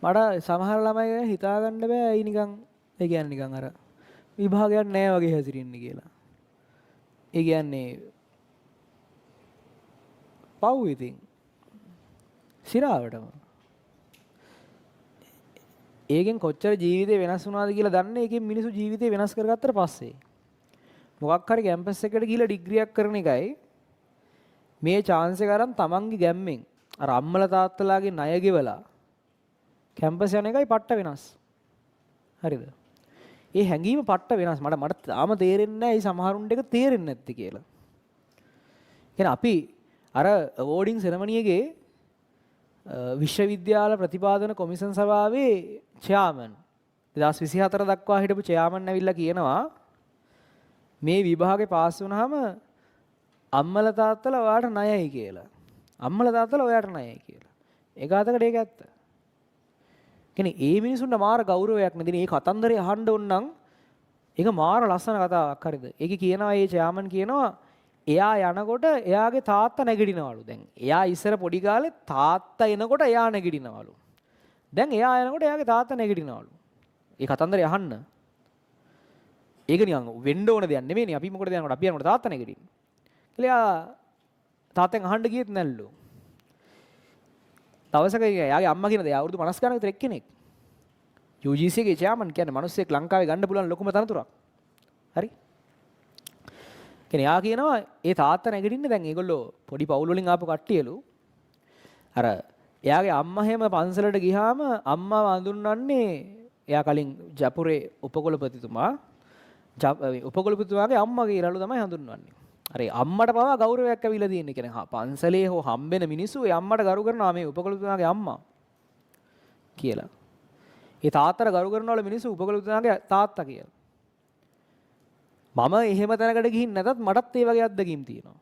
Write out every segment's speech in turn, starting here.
මට සමහර ළමයි ගැන හිතා ගන්න බෑ ඇයි නිකන් ඒ කියන්නේ නිකන් අර විභාගයක් නැහැ වගේ හැසිරෙන්නේ කියලා. ඒ කියන්නේ පව් ඉතින් සිරාවටම. ඒකෙන් කොච්චර ජීවිතේ වෙනස් වුණාද කියලා දන්නේ ඒකෙන් මිනිස්සු ජීවිතේ වෙනස් කරගත්තට පස්සේ. මොකක් හරි කැම්පස් එකකට ගිහලා ඩිග්‍රියක් කරන එකයි මේ chance එක අරන් තමන්ගේ ගැම්මෙන් අර අම්මලා තාත්තලාගේ ණය ගෙවලා කැම්පස් යන එකයි පට්ට වෙනස්. හරිද? ඒ හැඟීම පට්ට වෙනස්. මට තාම තේරෙන්නේ නැහැ මේ සමහරුන්ට එක තේරෙන්නේ නැත්තේ කියලා. එහෙනම් අපි අර අවෝඩින් සෙරමනි එකේ විශ්වවිද්‍යාල ප්‍රතිපාදන කොමිෂන් සභාවේ චෙයාමන් 2024 දක්වා හිටපු චෙයාමන් ඇවිල්ලා කියනවා මේ විභාගේ පාස් වුණාම අම්මලා තාත්තලා ඔයාට ණයයි කියලා. අම්මලා තාත්තලා ඔයාට ණයයි කියලා. ඒක අතකට ඒක ඇත්ත. කියන්නේ ඒ මිනිසුන්ට මාර ගෞරවයක් නැදින මේ කතන්දරේ අහන්න ඕන නම් ඒක මාර ලස්සන කතාවක් හරිද? ඒකේ කියනවා මේ චෙයාමන් කියනවා එයා යනකොට එයාගේ තාත්තා නැගිටිනවලු. දැන් එයා ඉස්සර පොඩි කාලේ තාත්තා එනකොට එයා නැගිටිනවලු. දැන් එයා යනකොට එයාගේ තාත්තා නැගිටිනවලු. ඒ කතන්දරේ අහන්න. ඒක නිකන් වෙන්න ඕන දෙයක් නෙමෙයිනේ. අපි මොකටද යනකොට අපි යනකොට තාත්තා නැගිටින්නේ. කියලා තාත්තෙන් අහන්න ගියෙත් නැල්ලු. දවසක එයාගේ අම්මා කියන දේ අවුරුදු 50 ගණන් විතර එක්කෙනෙක්. UGC එකේ චෙයාමන් කියන්නේ මිනිස්සෙක් ලංකාවේ ගන්න පුළුවන් ලොකුම තනතුරක්. හරි? කෙනෙක් කියනවා ඒ තාත්තා නැගිටින්නේ දැන් ඒගොල්ලෝ පොඩි පවුල් වලින් ආපු කට්ටියලු අර එයාගේ අම්මා හැම පන්සලට ගියාම අම්මාව අඳුන්වන්නේ එයා කලින් ජපුරේ උපකුලපතිතුමා උපකුලපතිතුමාගේ අම්මා කියලාලු තමයි හඳුන්වන්නේ. අර අම්මට පවා ගෞරවයක් ඇවිල්ලා තියෙන කියන්නේ පන්සලේ හෝ හම්බෙන මිනිස්සු ඒ අම්මට ගරු කරනවා මේ උපකුලපතිතුමාගේ අම්මා කියලා. ඒ තාත්තට ගරු කරනවල මිනිස්සු උපකුලපතිතුමාගේ තාත්තා කියලා. මම එහෙම තැනකට ගිහින් නැතත් මටත් ඒ වගේ අත්දැකීම් තියෙනවා.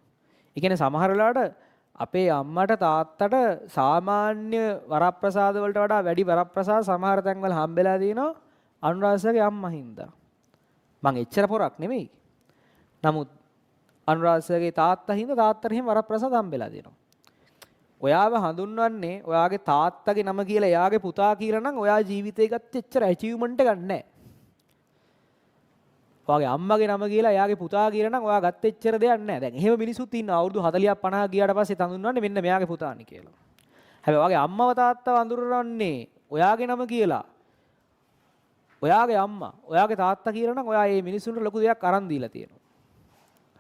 ඒ කියන්නේ සමහර වෙලාවට අපේ අම්මට තාත්තට සාමාන්‍ය වරප්‍රසාද වලට වඩා වැඩි වරප්‍රසාද සමහර තැන්වල හම්බෙලා තියෙනවා අනුරාධගේ අම්මා හින්දා. මං එච්චර පොරක් නෙමෙයි. නමුත් අනුරාධගේ තාත්තා හින්දා තාත්තට එහෙම වරප්‍රසාද හම්බෙලා තියෙනවා. ඔයාව හඳුන්වන්නේ ඔයාගේ තාත්තගේ නම කියලා එයාගේ පුතා කියලා නම් ඔයා ජීවිතේ ගත්ත එච්චර ඇචීව්මන්ට් එකක් නැහැ. ඔයාගේ අම්මගේ නම කියලා එයාගේ පුතා කියලා නම් ඔයා ගත්ත එච්චර දෙයක් නැහැ. දැන් එහෙම මිනිස්සුත් ඉන්නවා අවුරුදු 40ක් 50ක් ගියාට පස්සේ තඳුන්වන්නේ මෙන්න මෙයාගේ පුතානි කියලා. හැබැයි ඔයාගේ අම්මව තාත්තව අඳුරන්නේ ඔයාගේ නම කියලා. ඔයාගේ අම්මා, ඔයාගේ තාත්තා කියලා නම් ඔයා මේ මිනිස්සුන්ට ලොකු දෙයක් අරන් දීලා තියෙනවා.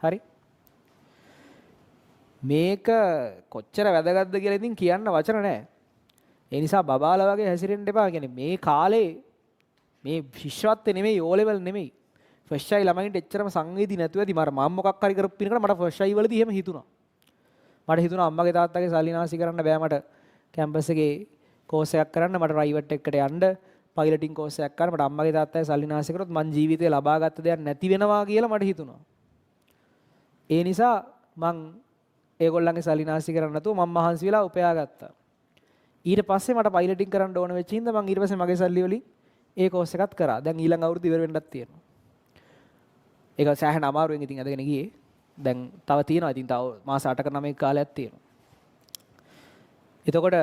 හරි? මේක කොච්චර වැදගත්ද කියලා ඉතින් කියන්න වචන නැහැ. ඒ නිසා බබාලා වගේ හැසිරෙන්න එපා. කියන්නේ මේ කාලේ මේ ශිෂ්‍යත්වය නෙමෙයි O level නෙමෙයි. ෆස්ට් අයි ළමයින්ට එච්චරම සංවේදී නැතුව ඇති මම මොකක් හරි කරපු පිනකට මට ෆස්ට් අයි වලදී එහෙම හිතුණා. මට හිතුණා අම්මගේ තාත්තගේ සල්ලි නාස්ති කරන්න බෑ මට කැම්පස් එකේ කෝස් එකක් කරන්න මට ප්‍රයිවට් එකකට යන්න පයිලටින් කෝස් එකක් කරන්න මට අම්මගේ තාත්තගේ සල්ලි නාස්ති කරොත් මං ජීවිතේ ලබාගත්ත දෙයක් නැති වෙනවා කියලා මට හිතුණා. ඒ නිසා මං ඒගොල්ලන්ගේ සල්ලි නාස්ති කරන්න නැතුව මම මහන්සි වෙලා උපයා ගත්තා. ඊට පස්සේ මට පයිලටින් කරන්න ඕන වෙච්ච හින්දා මං ඊට පස්සේ මගේ සල්ලි වලින් ඒ කෝස් එකත් කරා. දැන් ඊළඟ අවුරුදු ඉවර වෙන්නත් තියෙනවා. ඒක සෑහෙන අමාරුවෙන් ඉතින් අදගෙන ගියේ. දැන් තව තියෙනවා. ඉතින් තව මාස 8ක 9ක කාලයක් තියෙනවා. එතකොට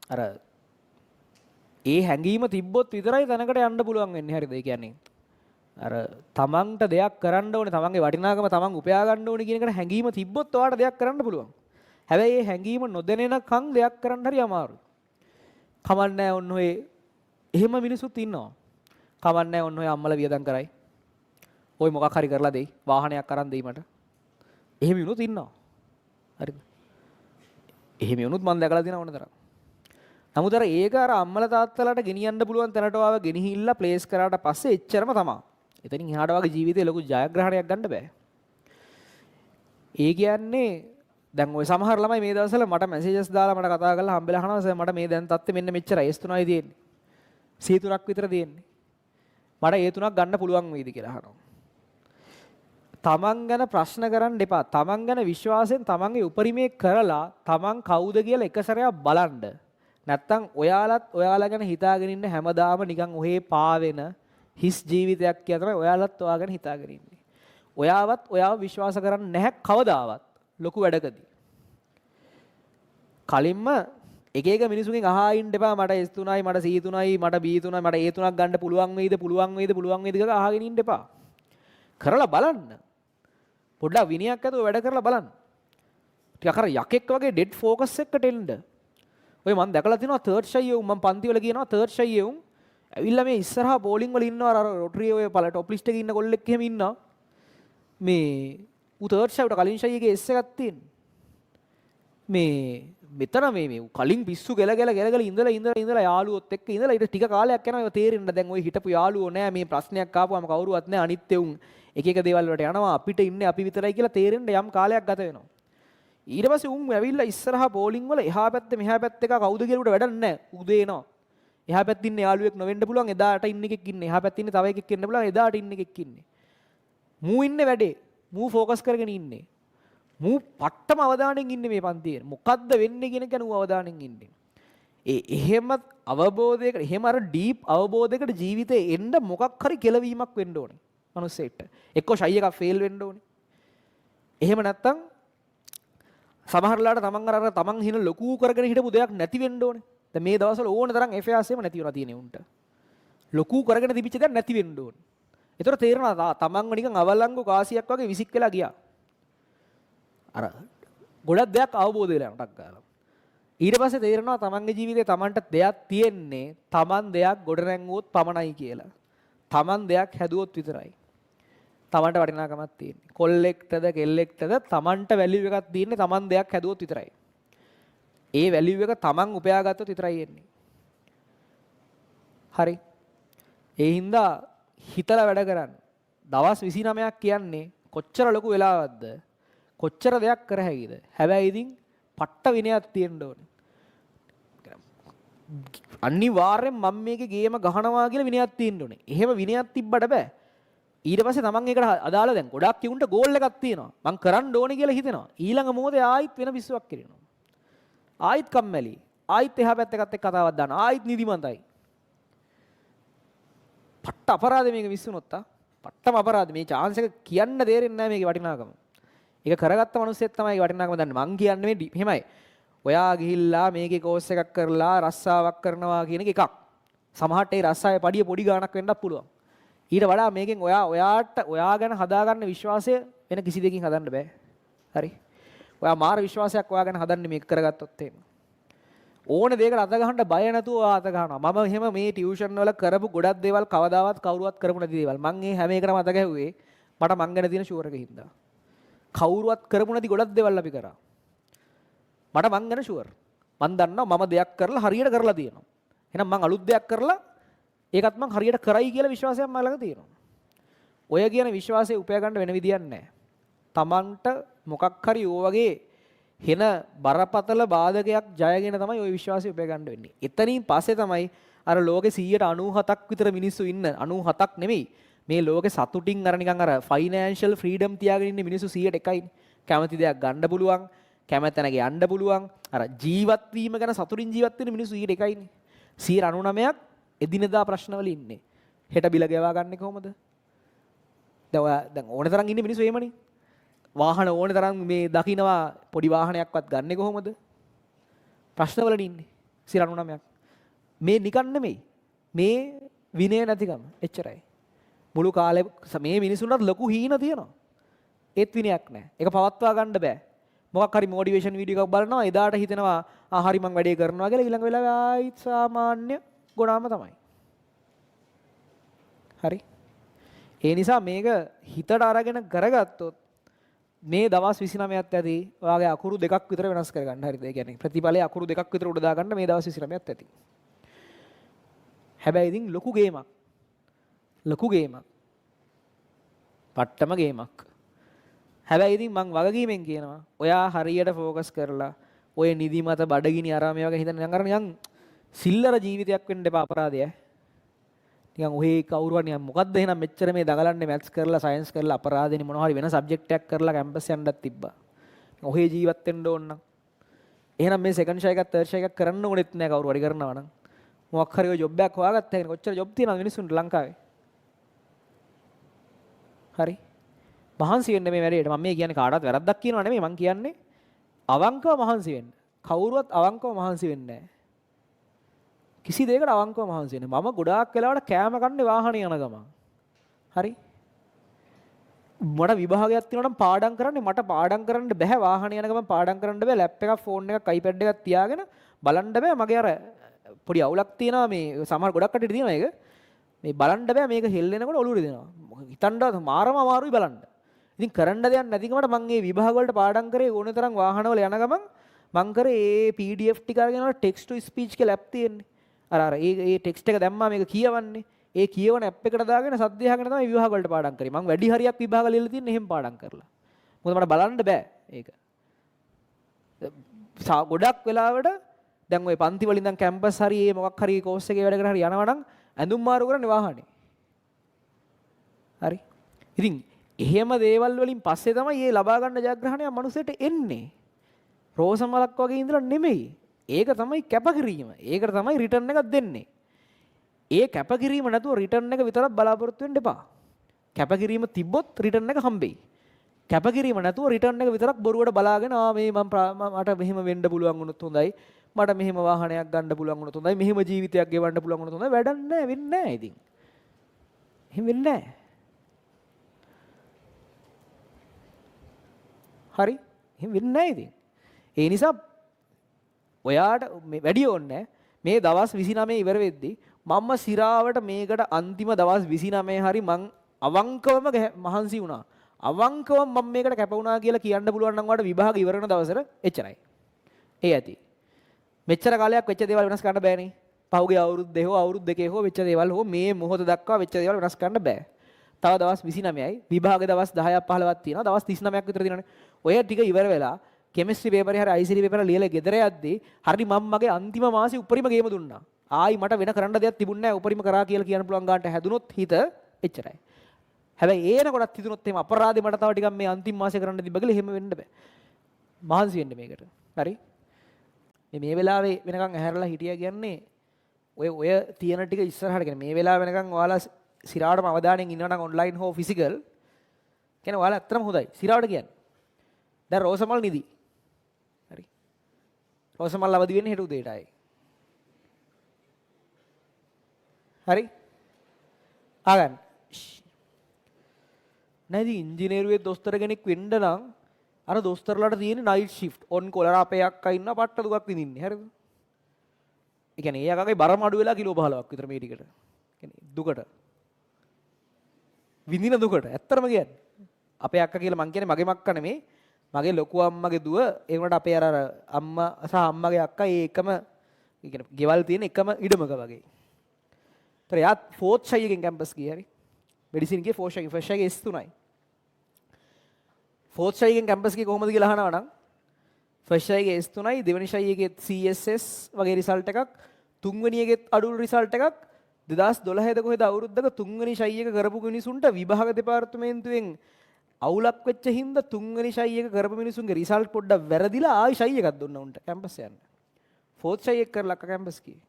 අර ඒ හැඟීම තිබ්බොත් විතරයි තැනකට යන්න පුළුවන් වෙන්නේ. හරිද? ඒ කියන්නේ අර තමන්ට දෙයක් කරන්න ඕනේ, තමන්ගේ වටිනාකම තමන් උපයා ගන්න ඕනේ කියන එකට හැඟීම තිබ්බොත් ඔයාලට දෙයක් කරන්න පුළුවන්. හැබැයි මේ හැඟීම නොදැනෙනකන් දෙයක් කරන්න හරි අමාරුයි. කමන්නේ ඔන්න ඔය එහෙම මිනිස්සුත් ඉන්නවා. කමන්නේ ඔන්න ඔය අම්මලා වියදම් කරයි. ඔය මොකක් හරි කරලා දෙයි. වාහනයක් අරන් දෙයි මට. එහෙම වුණොත් ඉන්නවා. හරිද? එහෙම වුණොත් මම දැකලා තියෙන ඕන තරම්. නමුත් අර ඒක අර අම්මලා තාත්තලාට ගෙනියන්න පුළුවන් තැනට ආව ගෙනහිල්ලා ප්ලේස් කරාට පස්සේ එච්චරම තමයි. එතනින් එහාට වගේ ජීවිතේ ලොකු ජයග්‍රහණයක් ගන්න බෑ. ඒ කියන්නේ දැන් ওই සමහර ළමයි මේ දවස්වල මට මැසේජස් දාලා මට කතා කරලා හම්බෙලා අහනවා සර් මට මේ දැන් තත්ත්වෙ මෙන්න මෙච්චරයි S3යි තියෙන්නේ. C3ක් විතර තියෙන්නේ. මට ඒ තුනක් ගන්න පුළුවන් වේද කියලා අහනවා. තමන් ගැන ප්‍රශ්න කරන්න එපා. තමන් ගැන විශ්වාසයෙන් තමන්ගේ උපරිමයේ කරලා තමන් කවුද කියලා එක සැරයක් බලන්න. නැත්තම් ඔයාලත් ඔයාලා ගැන හිතාගෙන ඉන්න හැමදාම නිකන් ඔහේ පාවෙන හිස් ජීවිතයක් කියලා තමයි ඔයාලත් ඔයා ගැන හිතාගෙන ඉන්නේ. ඔයාවත් ඔයාව විශ්වාස කරන්නේ නැහැ කවදාවත් ලොකු වැඩකදී. කලින්ම එක එක මිනිසුන්ගෙන් අහා ඉන්න එපා මට S3යි මට C3යි මට B3යි මට A3ක් ගන්න පුළුවන් වේද කියලා අහගෙන ඉන්න එපා. කරලා බලන්න. පොඩ්ඩක් විනයක් ඇතුව වැඩ කරලා බලන්න. ටිකක් අර යකෙක් වගේ ඩෙඩ් ફોකස් එකකට එන්න. ඔය මම දැකලා තිනවා තර්ඩ් ෂයි උන් මම පන්ති වල කියනවා තර්ඩ් ෂයි උන් ඇවිල්ලා මේ ඉස්සරහා බෝලිං වල ඉන්නවා අර රොටරි ඔය පළ টොප් ලිස්ට් එකේ ඉන්න කොල්ලෙක් එහෙම ඉන්නවා. මේ ඌ තර්ඩ් ෂයි උට කලින් ෂයි එකේ S එකක් තියෙන. මේ මෙතන මේ කලින් පිස්සු ගල ඉඳලා යාළුවොත් එක්ක ඉඳලා ඊට ටික කාලයක් යනවා. ඒක තේරෙන්න දැන් ওই හිටපු යාළුවෝ නෑ මේ ප්‍රශ්නයක් ආපුවම කවුරුවත් නෑ අනිත් එවුන් එක එක දේවල් වලට යනවා අපිට ඉන්නේ අපි විතරයි කියලා තේරෙන්න යම් කාලයක් ගත වෙනවා. ඊට පස්සේ උන් ඇවිල්ලා ඉස්සරහා බෝලිං වල එහා පැත්තේ මෙහා පැත්තේ එක කවුද කියලා උඩ වැඩක් නැහැ. උදේ එනවා. එහා පැත්තේ ඉන්නේ යාළුවෙක් නොවෙන්න පුළුවන් එදාට ඉන්න එකෙක් ඉන්නේ. එහා පැත්තේ ඉන්නේ තව එකෙක් ඉන්න පුළුවන් එදාට ඉන්න එකෙක් ඉන්නේ. මූ ඉන්නේ වැඩේ. මූ ෆෝකස් කරගෙන ඉන්නේ. මූ පට්ටම අවධානයෙන් ඉන්නේ මේ පන්තියේ. මොකද්ද වෙන්නේ කියන එක ගැන ඌ අවධානයෙන් ඉන්නේ. එහෙම අවබෝධයකට එහෙම අර ඩීප් අවබෝධයකට ජීවිතේ එන්න මොකක් හරි කෙලවීමක් වෙන්න ඕනේ. මනුස්සයෙක්ට. එක්ක ෂයි එකක් ෆේල් වෙන්න ඕනේ. එහෙම නැත්තම් සමහරලාට තමන් අර තමන් හින ලොකු කරගෙන හිටපු දෙයක් නැති වෙන්න ඕනේ. දැන් මේ දවස්වල ඕන තරම් FAS එම නැති වෙනවා තියෙන්නේ උන්ට. ලොකු කරගෙන තිබිච්ච දෙයක් නැති වෙන්න ඕනේ. ඒතර තේරෙනවා තමන්ව නිකන් අවලංගු කාසියක් වගේ විසික් වෙලා ගියා. අර ගොඩක් දෙයක් අවබෝධ වෙලා යනටක් ගාලා. ඊට පස්සේ තේරෙනවා තමන්ගේ ජීවිතේ තමන්ට දෙයක් තියෙන්නේ තමන් දෙයක් ගොඩනැංගුවොත් පමණයි කියලා. තමන් දෙයක් හැදුවොත් විතරයි. තමන්ට වටිනාකමක් තියෙන්නේ. කොල්ලෙක්ටද කෙල්ලෙක්ටද තමන්ට වැලියු එකක් තියෙන්නේ තමන් දෙයක් හැදුවොත් විතරයි. ඒ වැලියු එක තමන් උපයාගත්තොත් විතරයි එන්නේ. හරි. ඒ හින්දා හිතලා වැඩ කරන්න. දවස් 29ක් කියන්නේ කොච්චර ලොකු වෙලාවක්ද? කොච්චර දෙයක් කර හැකිද? හැබැයි ඉතින් පට්ට විනයක් තියෙන්න ඕනේ. අනිවාර්යෙන් මම මේකේ ගේම ගහනවා කියලා විනයක් තියෙන්න ඕනේ. එහෙම විනයක් තිබ්බට බෑ. ඊට පස්සේ තමන් ඒකට අදාළ දැන් ගොඩක් කිව්ුන්ට ගෝල් එකක් තියෙනවා. මං කරන්න ඕනේ කියලා හිතෙනවා. ඊළඟ මොහොතේ ආයිත් වෙන පිස්සුවක් කරනවා. ආයිත් කම්මැලි. ආයිත් එහා පැත්තකට එක්ක කතාවක් දානවා. ආයිත් නිදිමතයි. පට්ට අපරාධ මේක විශ්ුනොත් පට්ටම අපරාධ. මේ chance එක කියන්න දෙරෙන්නේ නැහැ මේකේ වටිනාකම. ඒක කරගත්ත මිනිස්සෙක් තමයි ඒකේ වටිනාකම දන්නේ. මං කියන්නේ මේ එහෙමයි. ඔයා ගිහිල්ලා මේකේ කෝස් එකක් කරලා රස්සාවක් කරනවා කියන එක එකක්. සමහරට ඒ රස්සාවේ පඩිය පොඩි ගාණක් වෙන්නත් පුළුවන්. ඊට වඩා මේකෙන් ඔයා ගැන හදාගන්න විශ්වාසය වෙන කිසි දෙයකින් හදන්න බෑ. හරි. ඔයා මාර විශ්වාසයක් ඔයා ගැන හදන්නේ මේක කරගත්තොත් එහෙම. ඕන දෙයකට අත ගහන්න බය නැතුව ඔයා අත ගහනවා. මම එහෙම මේ ටියුෂන් වල කරපු ගොඩක් දේවල් කවදාවත් කවුරුවත් කරපු නැති දේවල්. මං මේ හැම එකටම අත ගැහුවේ මට මං ගැන තියෙන ෂුවර් එකකින් හින්දා. කවුරුවත් කරපු නැති ගොඩක් දේවල් අපි කරා. මට මං ගැන ෂුවර්. මං දන්නවා මම දෙයක් කරලා හරියට කරලා තියෙනවා. එහෙනම් මං අලුත් දෙයක් කරලා ඒකත් මං හරියට කරයි කියලා විශ්වාසයක් මම ළඟ තියෙනවා. ඔය කියන විශ්වාසය උපයා ගන්න වෙන විදියක් නැහැ. Tamanට මොකක් හරි ඕ වගේ වෙන බරපතල බාධකයක් ජයගෙන තමයි ওই විශ්වාසය උපයා ගන්න වෙන්නේ. එතනින් පස්සේ තමයි අර ලෝකේ 197ක් විතර මිනිස්සු ඉන්න 97ක් නෙමෙයි. මේ ලෝකේ සතුටින් අර නිකන් අර ෆයිනෑන්ෂල් ෆ්‍රීඩම් තියාගෙන ඉන්න මිනිස්සු 101යි. කැමති දෙයක් ගන්න පුළුවන්, කැමති තැනක යන්න පුළුවන්. අර ජීවත් වීම ගැන සතුටින් ජීවත් වෙන මිනිස්සු 101යිනේ. 199ක් එදිනදා ප්‍රශ්නවල ඉන්නේ. හෙට බිල ගෙවා ගන්නේ කොහොමද? දැන් ඕන තරම් ඉන්නේ මිනිස්සු එහෙමනේ. වාහන ඕන තරම් මේ දකින්නවා පොඩි වාහනයක්වත් ගන්නෙ කොහොමද? ප්‍රශ්නවල ඉන්නේ 199ක්. මේ නිකන් නෙමෙයි. මේ විනය නැතිකම එච්චරයි. මුළු කාලේ මේ මිනිසුන්ට ලොකු හීන තියෙනවා. ඒත් විනයක් නැහැ. ඒක පවත්වා ගන්න බෑ. මොකක් හරි මොටිවේෂන් වීඩියෝ එකක් බලනවා එදාට හිතෙනවා හරි මං වැඩේ කරනවා කියලා ඊළඟ වෙලාවේ ආයිත් සාමාන්‍ය ගුණාම තමයි. හරි. ඒ නිසා මේක හිතට අරගෙන කරගත්තොත් මේ දවස් 29ත් ඇති ඔයාගේ අකුරු දෙකක් විතර වෙනස් කරගන්න. හරිද? ඒ කියන්නේ ප්‍රතිඵලයේ අකුරු දෙකක් විතර උඩ දාගන්න මේ දවස් 29ත් ඇති. හැබැයි ඉතින් ලොකු ගේමක්. ලොකු ගේමක්. පට්ටම ගේමක්. හැබැයි ඉතින් මං වගකීමෙන් කියනවා ඔයා හරියට ફોකස් කරලා ඔය නිදිමත බඩගිනි ආරාමයේ වගේ හිතන නිකන් සිල්ලර ජීවිතයක් වෙන්න එපා අපරාධය. නිකන් ඔහේ කවුරුවා නිකන් මොකද්ද එහෙනම් මෙච්චර මේ දඟලන්නේ මැත්ස් කරලා සයන්ස් කරලා අපරාධෙනි මොනවා හරි වෙන සබ්ජෙක්ට් එකක් කරලා කැම්පස් යන්නත් තිබ්බා. ඔහේ ජීවත් වෙන්න ඕන නම් එහෙනම් මේ සෙකන්ඩ් ෂයි එකක් තර්ඩ් ෂයි එකක් කරන්න ඕනෙත් නෑ කවුරු හරි කරනවා නම්. මොකක් හරි ඔය ජොබ් එකක් හොයාගත්තා කියන්නේ කොච්චර ජොබ් තියෙනවද මිනිස්සුන්ට ලංකාවේ? හරි. මහන්සි වෙන්න මේ වැඩේට. මම මේ කියන්නේ කාටවත් වැරද්දක් කියනවා නෙමෙයි. මම කියන්නේ අවංකව මහන්සි වෙන්න. කවුරුවත් අවංකව මහන්සි වෙන්නේ නැහැ. කිසි දෙයකට අවංකව මහන්සි වෙන්නේ. මම ගොඩාක් වෙලාවට කෑම කන්නේ වාහනේ යන ගමන්. හරි? මට විභාගයක් තියෙනවා නම් පාඩම් කරන්නේ මට පාඩම් කරන්න බෑ වාහනේ යන ගමන් පාඩම් කරන්න බෑ ලැප් එකක් ෆෝන් එකක් අයිපැඩ් එකක් තියාගෙන බලන්න බෑ මගේ අර පොඩි අවුලක් තියෙනවා මේ සමහර ගොඩක් කටට තියෙනවා ඒක මේ බලන්න බෑ මේක හෙල්ලෙනකොට ඔලුව රිදෙනවා හිතන්නවත් මාරම අමාරුයි බලන්න ඉතින් කරන්න දෙයක් නැතිකමට මම මේ විභාග වලට පාඩම් කරේ ඕන තරම් වාහනවල යන ගමන් මං කරේ ඒ PDF ටික අරගෙන ටෙක්ස්ට් ටු ස්පීච් කියලා ඇප් තියෙන්නේ අර ඒ ටෙක්ස්ට් එක දැම්මා මේක කියවන්නේ ඒ කියවන ඇප් එකට දාගෙන සද්ද අහගෙන තමයි විභාග වලට පාඩම් කරේ. මම වැඩි හරියක් විභාග ලියලා තියෙන්නේ එහෙම පාඩම් කරලා. මොකද මට බලන්න බෑ ඒක. ගොඩක් වෙලාවට දැන් ওই පන්ති වලින් ඉඳන් කැම්පස් හරි ඒ මොකක් හරි කෝස් එකේ වැඩ කරලා හරි යනවා නම් ඇඳුම් මාරු කරන්නේ වාහනේ. හරි. ඉතින් එහෙම දේවල් වලින් පස්සේ තමයි මේ ලබා ගන්න ජයග්‍රහණය මනුස්සයට එන්නේ. රෝස මලක් වගේ ඉඳලා නෙමෙයි. ඒක තමයි කැපකිරීම. ඒකට තමයි රිටර්න් එකක් දෙන්නේ. ඒ කැපකිරීම නැතුව රිටර්න් එක විතරක් බලාපොරොත්තු වෙන්න එපා. කැපකිරීම තිබ්බොත් රිටර්න් එක හම්බෙයි. කැපකිරීම නැතුව රිටර්න් එක විතරක් බොරුවට බලාගෙන මේ මට මෙහෙම වෙන්න පුළුවන් වුණොත් හොඳයි. මට මෙහෙම වාහනයක් ගන්න පුළුවන් වුණොත් හොඳයි. මෙහෙම ජීවිතයක් ගෙවන්න පුළුවන් වුණොත් හොඳයි. වැඩක් නැහැ වෙන්නේ නැහැ ඉතින්. එහෙම වෙන්නේ නැහැ. හරි? එහෙම වෙන්නේ නැහැ ඉතින්. ඒ නිසා ඔයාට මේ වැඩි ඕනේ මේ දවස් 29 ඉවර වෙද්දී මම සිරාවට මේකට අන්තිම දවස් 29 හරි මං අවංකවම මහන්සි වුණා. අවංකවම මම මේකට කැප වුණා කියලා කියන්න පුළුවන් නම් වාට විභාග ඉවර වෙන දවසට එච්චරයි. ඒ ඇති. මෙච්චර කාලයක් වෙච්ච දේවල් වෙනස් කරන්න බෑනේ. පහුගිය අවුරුදු දෙකෝ අවුරුදු දෙකේ හෝ වෙච්ච දේවල් හෝ මේ මොහොත දක්වා වෙච්ච දේවල් වෙනස් කරන්න බෑ. තව දවස් 29යි විභාග දවස් 10ක් 15ක් තියෙනවා. දවස් 39ක් විතර තියෙනවානේ. ඔය ටික ඉවර වෙලා කෙමිස්ට්‍රි පේපරේ හරි ICT පේපරේ ලියලා ගෙදර යද්දී හරි මම මගේ අන්තිම මාසේ උපරිම ගේම දුන්නා. ආයි මට වෙන කරන්න දෙයක් තිබුණේ නැහැ උපරිම කරා කියලා කියන්න පුළුවන් ගන්නට හැදුනොත් හිත එච්චරයි. හැබැයි ඒනකොටත් හිතුනොත් එහෙම අපරාධේ මට තව ටිකක් මේ අන්තිම මාසේ කරන්න තිබ්බ කියලා එහෙම වෙන්න බෑ. මහන්සි වෙන්න මේකට. හරි? මේ වෙලාවේ වෙනකන් ඇහැරලා හිටියා කියන්නේ ඔය තියෙන ටික ඉස්සරහට කියන්නේ මේ වෙලාව වෙනකන් ඔයාලා සිරාවටම අවධානයෙන් ඉන්නවා නම් ඔන්ලයින් හෝ ෆිසිකල් කියන්නේ ඔයාලා ඇත්තටම හොඳයි. සිරාවට කියන්නේ. දැන් රෝසමල් නිදි. හරි. රෝසමල් අවදි වෙන්නේ හෙට උදේටයි. හරි? ආගන්න. නැති ඉංජිනේරුවේ දොස්තර කෙනෙක් වෙන්න නම් අර දොස්තරලාට තියෙන නයිට් ෂිෆ්ට් ඔන් කොලර අපේ අක්කා ඉන්න පට්ට දුකක් විඳින්නේ. හරිද? ඒ කියන්නේ ඒ අකගේ බරම අඩු වෙලා කිලෝ 15ක් විතර මේ ටිකට. කියන්නේ දුකට. විඳින දුකට. ඇත්තටම කියන්නේ. අපේ අක්කා කියලා මං කියන්නේ මගේ මක්කා නෙමේ. මගේ ලොකු අම්මගේ දුව ඒ වුණාට අපේ අර අම්මා සහ අම්මගේ අක්කා ඒ එකම ඒ කියන්නේ ගෙවල් තියෙන එකම ඉඩමක වගේ. ඒතර යා 4th ෂයි එකෙන් කැම්පස් ගියේ හරි. මෙඩිසින් ගියේ 4th ෂයි ෆස්ට් ෂයි S3යි. 4th ෂයි එකෙන් කැම්පස් ගියේ කොහොමද කියලා අහනවා නම් ෆස්ට් ෂයි එකේ S3යි දෙවෙනි ෂයි එකේ CSS වගේ රිසල්ට් එකක් තුන්වෙනි එකේ අඩු රිසල්ට් එකක් 2012 කොහෙද අවුරුද්දක තුන්වෙනි ෂයි එක කරපු මිනිසුන්ට විභාග දෙපාර්තමේන්තුවෙන් අවුලක් වෙච්ච හින්දා තුන්වෙනි ෂයි එක කරපු මිනිසුන්ගේ රිසල්ට් පොඩ්ඩක් වැරදිලා ආයි ෂයි එකක් දුන්නා උන්ට කැම්පස් යන්න. 4th ෂයි එක කරලා අක්කා කැම්පස් ගියේ.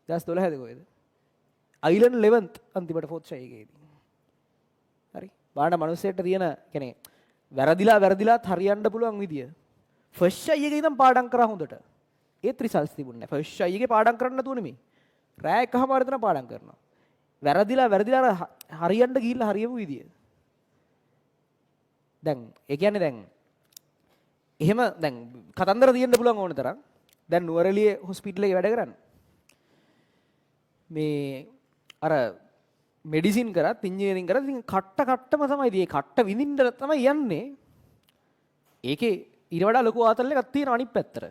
2012 කොහෙද? අයිලන්ඩ් 11th අන්තිමට 4th ෂයි එකේදී. හරි. බාහන මිනිස්සෙට තියෙන කියන්නේ වැරදිලාත් හරියන්න පුළුවන් විදිය. ෆස්ට් ෂයි එකේ ඉඳන් පාඩම් කරා හොඳට. ඒත් රිසල්ට්ස් තිබුණේ නැහැ. ෆස්ට් ෂයි එකේ පාඩම් කරන්න නැතුව නෙමෙයි. රෑ එකමාර දෙනා පාඩම් කරනවා. වැරදිලා හරියන්න ගිහිල්ලා හරියපු විදිය. දැන් ඒ කියන්නේ දැන් එහෙම දැන් කතන්දර තියෙන්න පුළුවන් ඕන තරම්. දැන් නුවරඑළියේ හොස්පිටල් එකේ වැඩ කරන්නේ. මේ අර මෙඩිසින් කරත් ඉන්ජිනියරින් කරත් ඉතින් කට්ටම තමයි ඉතින් ඒ කට්ට විඳින්න තමයි යන්නේ. ඒකේ ඊට වඩා ලොකු ආතල් එකක් තියෙනවා අනිත් පැත්තට.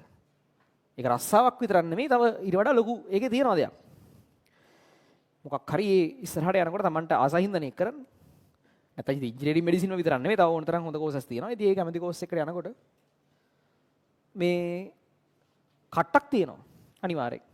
ඒක රස්සාවක් විතරක් නෙමෙයි තව ඊට වඩා ලොකු ඒකේ තියෙනවා දෙයක්. මොකක් හරි ඉස්සරහට යනකොට Tamanට ආසහින්දනේ කරන්නේ. නැත්නම් ඉතින් ඉන්ජිනියරින් මෙඩිසින් වල විතරක් නෙමෙයි තව ඕන තරම් හොඳ කෝසස් තියෙනවා. ඉතින් ඒ කැමති කෝස් එකකට යනකොට මේ කට්ටක් තියෙනවා අනිවාර්යයෙන්.